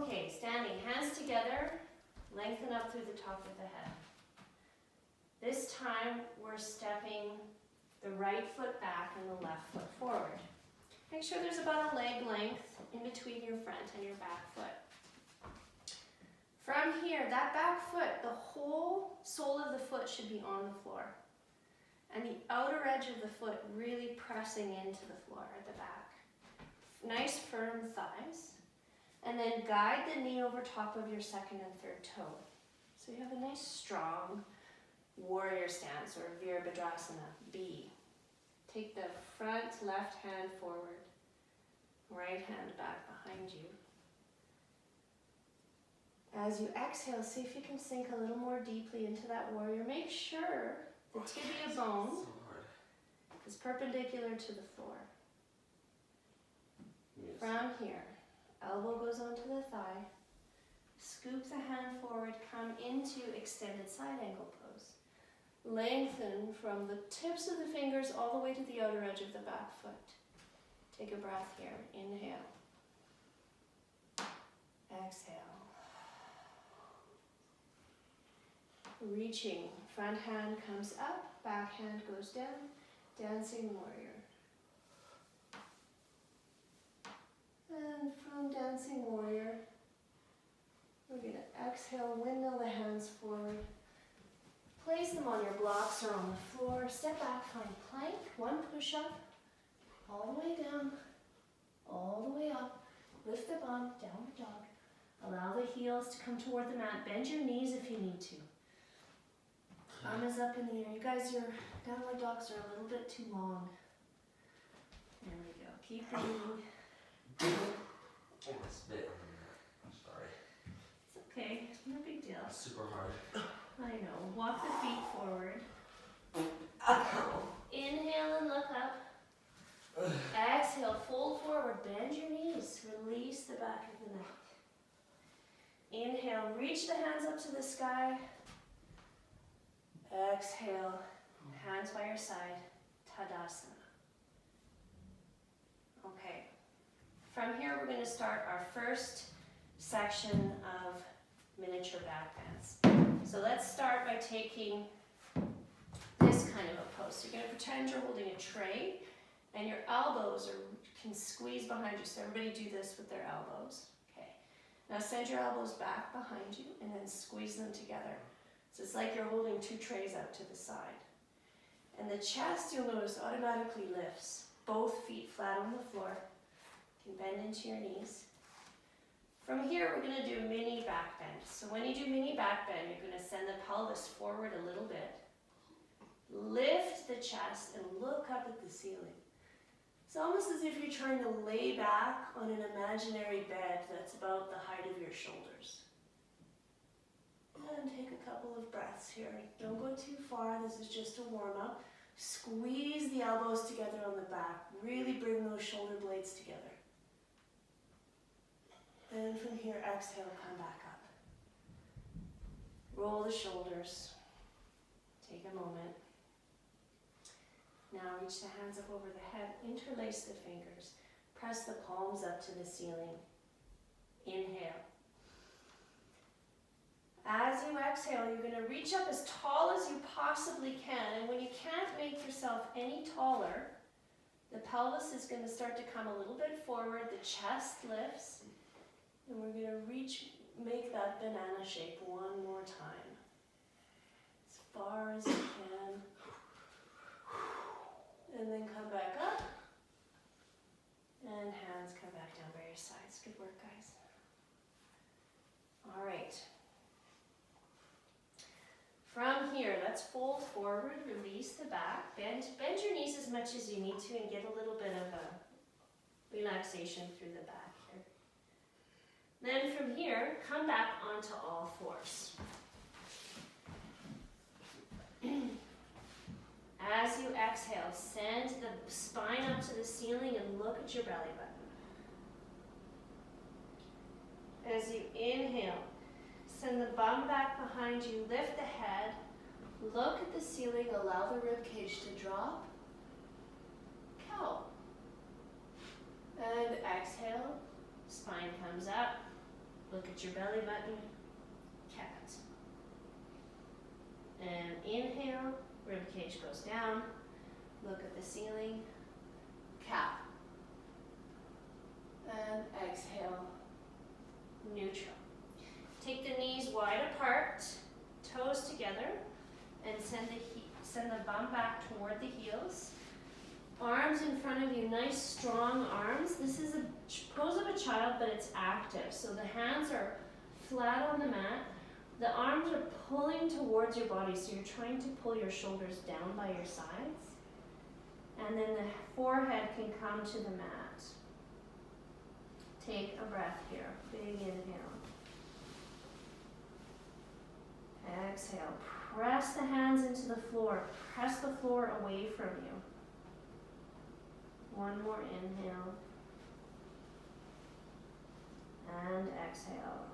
Okay, standing, hands together, lengthen up through the top of the head. This time we're stepping the right foot back and the left foot forward. Make sure there's about a leg length in between your front and your back foot. From here, that back foot, the whole sole of the foot should be on the floor. And the outer edge of the foot really pressing into the floor at the back. Nice firm thighs. And then guide the knee over top of your second and third toe. So you have a nice strong warrior stance or Virabhadrasana, B. Take the front left hand forward, right hand back behind you. As you exhale, see if you can sink a little more deeply into that warrior. Make sure the tibia bone is perpendicular to the floor. Yes. From here, elbow goes onto the thigh, scoop the hand forward, come into extended side angle pose. Lengthen from the tips of the fingers all the way to the outer edge of the back foot. Take a breath here. Inhale. Exhale. Reaching, front hand comes up, back hand goes down, dancing warrior. And from dancing warrior, we're going to exhale, windmill the hands forward. Place them on your blocks or on the floor. Step back, find plank, one push-up, all the way down, all the way up. Lift the bum, downward dog. Allow the heels to come toward the mat. Bend your knees if you need to. Arm is up in the air. You guys, your downward dogs are a little bit too long. There we go. Keep breathing. Almost bit. I'm sorry. It's okay. No big deal. That's super hard. I know. Walk the feet forward. Inhale and look up. Exhale, fold forward. Bend your knees. Release the back of the neck. Inhale, reach the hands up to the sky. Exhale, hands by your side, Tadasana. Okay, from here we're going to start our first section of miniature back bends. So let's start by taking this kind of a pose. So you're going to pretend you're holding a tray and your elbows can squeeze behind you. So everybody do this with their elbows. Okay, now send your elbows back behind you and then squeeze them together. So it's like you're holding two trays out to the side. And the chest, you'll notice, automatically lifts. Both feet flat on the floor. You can bend into your knees. From here, we're going to do mini back bend. So when you do mini back bend, you're going to send the pelvis forward a little bit. Lift the chest and look up at the ceiling. It's almost as if you're trying to lay back on an imaginary bed that's about the height of your shoulders. And take a couple of breaths here. Don't go too far, this is just a warm-up. Squeeze the elbows together on the back. Really bring those shoulder blades together. And from here, exhale, come back up. Roll the shoulders. Take a moment. Now reach the hands up over the head. Interlace the fingers. Press the palms up to the ceiling. Inhale. As you exhale, you're going to reach up as tall as you possibly can. And when you can't make yourself any taller, the pelvis is going to start to come a little bit forward. The chest lifts. And we're going to make that banana shape one more time. As far as you can. And then come back up. And hands come back down by your sides. Good work, guys. All right. From here, let's fold forward, release the back, bend your knees as much as you need to and get a little bit of a relaxation through the back here. Then from here, come back onto all fours. As you exhale, send the spine up to the ceiling and look at your belly button. As you inhale, send the bum back behind you, lift the head, look at the ceiling, allow the rib cage to drop. Cow. And exhale, spine comes up. Look at your belly button, cat. And inhale, rib cage goes down. Look at the ceiling, cow. And exhale, neutral. Take the knees wide apart, toes together, and send the bum back toward the heels. Arms in front of you, nice strong arms. This is a pose of a child, but it's active. So the hands are flat on the mat. The arms are pulling towards your body, so you're trying to pull your shoulders down by your sides. And then the forehead can come to the mat. Take a breath here. Big inhale. Exhale. Press the hands into the floor. Press the floor away from you. One more inhale. And exhale.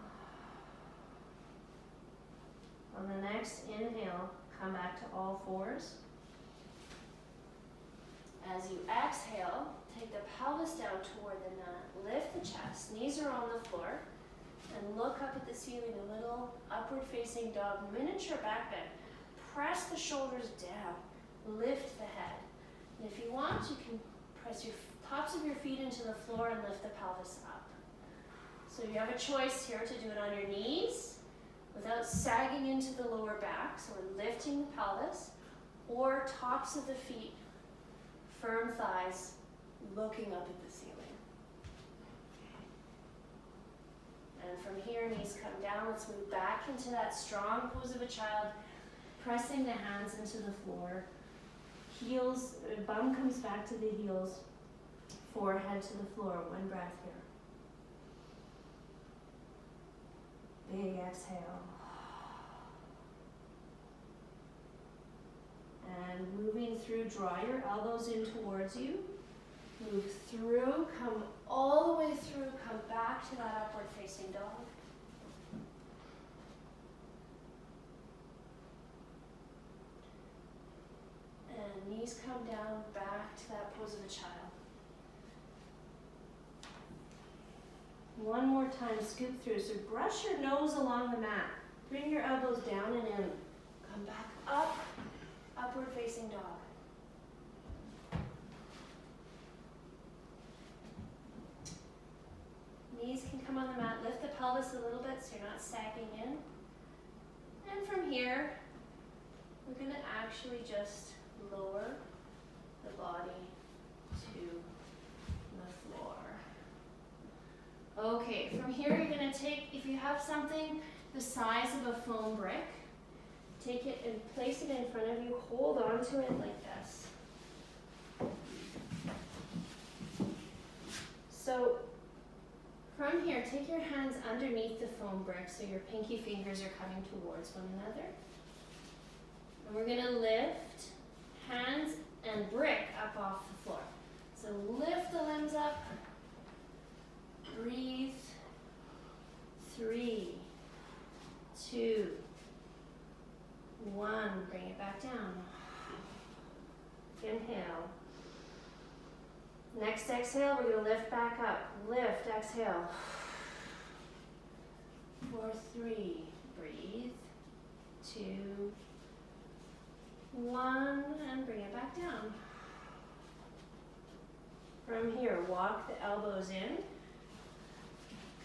On the next inhale, come back to all fours. As you exhale, take the pelvis down toward the mat. Lift the chest. Knees are on the floor. And look up at the ceiling, a little upward facing dog, miniature back bend. Press the shoulders down. Lift the head. And if you want, you can press your tops of your feet into the floor and lift the pelvis up. So you have a choice here to do it on your knees without sagging into the lower back, so we're lifting the pelvis, or tops of the feet, firm thighs, looking up at the ceiling. And from here, knees come down. Let's move back into that strong pose of a child, pressing the hands into the floor. Heels, bum comes back to the heels, forehead to the floor. One breath here. Big exhale. And moving through, draw your elbows in towards you. Move through, come all the way through, come back to that upward facing dog. And knees come down, back to that pose of a child. One more time, scoop through. So brush your nose along the mat. Bring your elbows down and in. Come back up, upward facing dog. Knees can come on the mat. Lift the pelvis a little bit so you're not sagging in. And from here, we're going to actually just lower the body to the floor. Okay, from here you're going to take, if you have something the size of a foam brick, take it and place it in front of you. Hold on to it like this. So from here, take your hands underneath the foam brick so your pinky fingers are coming towards one another. And we're going to lift hands and brick up off the floor. So lift the limbs up. Breathe. 3, 2, 1. Bring it back down. Inhale. Next exhale, we're going to lift back up. Lift, exhale. 4, 3. Breathe. 2, 1. And bring it back down. From here, walk the elbows in.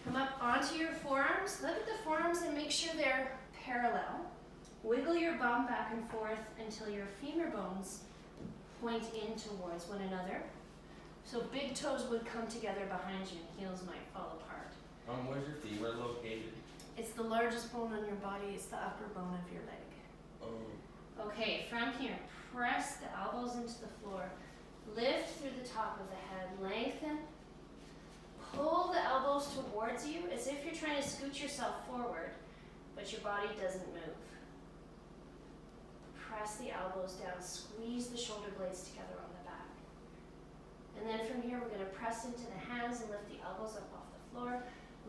Come up onto your forearms. Look at the forearms and make sure they're parallel. Wiggle your bum back and forth until your femur bones point in towards one another. So big toes would come together behind you and heels might fall apart. Where's your femur located? It's the largest bone on your body. It's the upper bone of your leg. Okay, from here, press the elbows into the floor. Lift through the top of the head. Lengthen. Pull the elbows towards you as if you're trying to scoot yourself forward, but your body doesn't move. Press the elbows down. Squeeze the shoulder blades together on the back. And then from here, we're going to press into the hands and lift the elbows up off the floor,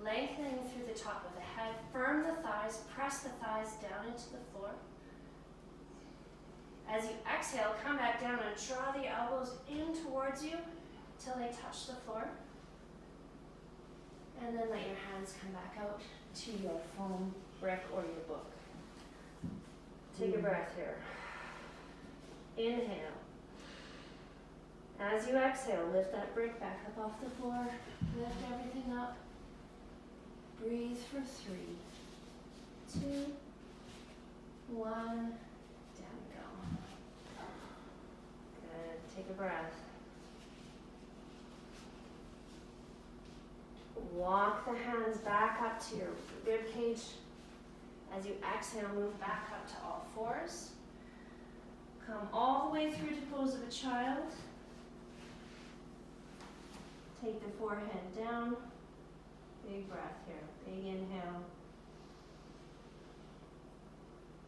lengthening through the top of the head. Firm the thighs. Press the thighs down into the floor. As you exhale, come back down and draw the elbows in towards you till they touch the floor. And then let your hands come back out to your foam brick or your book. Take a breath here. Inhale. As you exhale, lift that brick back up off the floor. Lift everything up. Breathe for 3, 2, 1. Down you go. Good. Take a breath. Walk the hands back up to your rib cage. As you exhale, move back up to all fours. Come all the way through to pose of a child. Take the forehead down. Big breath here. Big inhale.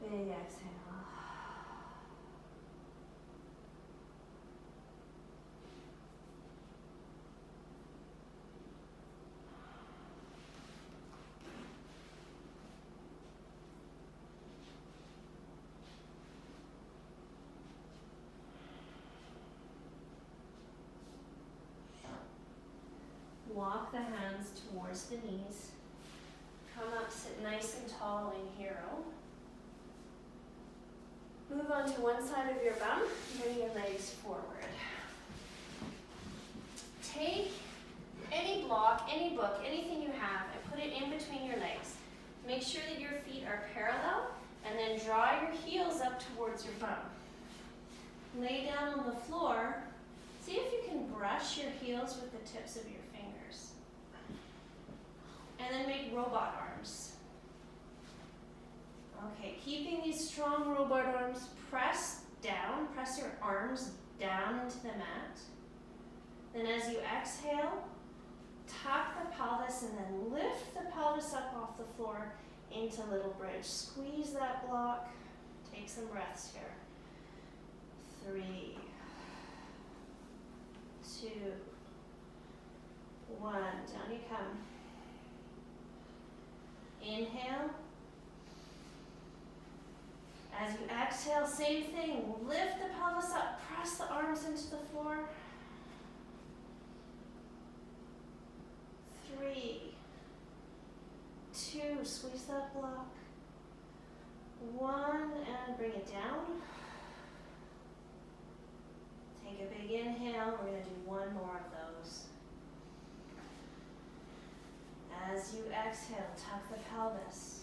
Big exhale. Walk the hands towards the knees. Come up, sit nice and tall in hero. Move on to one side of your bum, bring your legs forward. Take any block, any book, anything you have, and put it in between your legs. Make sure that your feet are parallel, and then draw your heels up towards your bum. Lay down on the floor. See if you can brush your heels with the tips of your fingers. And then make robot arms. Okay, keeping these strong robot arms, press down, press your arms down into the mat. Then as you exhale, tuck the pelvis and then lift the pelvis up off the floor into little bridge. Squeeze that block. Take some breaths here. 3, 2, 1. Down you come. Inhale. As you exhale, same thing. Lift the pelvis up. Press the arms into the floor. 3, 2. Squeeze that block. 1, and bring it down. Take a big inhale. We're going to do one more of those. As you exhale, tuck the pelvis.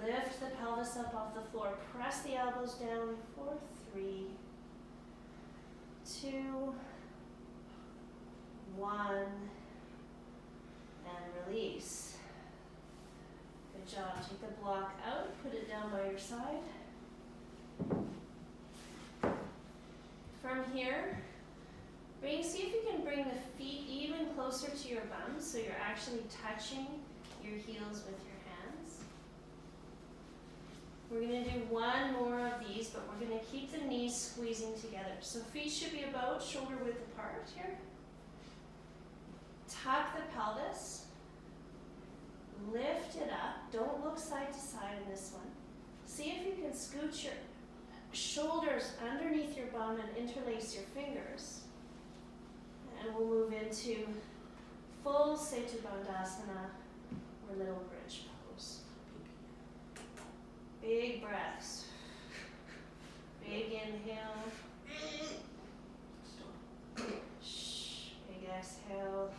Lift the pelvis up off the floor. Press the elbows down for 3, 2, 1, and release. Good job. Take the block out, put it down by your side. From here, see if you can bring the feet even closer to your bum so you're actually touching your heels with your hands. We're going to do one more of these, but we're going to keep the knees squeezing together. So feet should be about shoulder width apart here. Tuck the pelvis. Lift it up. Don't look side to side in this one. See if you can scoot your shoulders underneath your bum and interlace your fingers. And we'll move into full Setu Bandhasana or little bridge pose. Big breaths. Big inhale. Shh. Big exhale.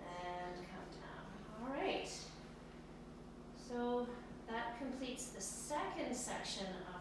And come down. All right. So that completes the second section of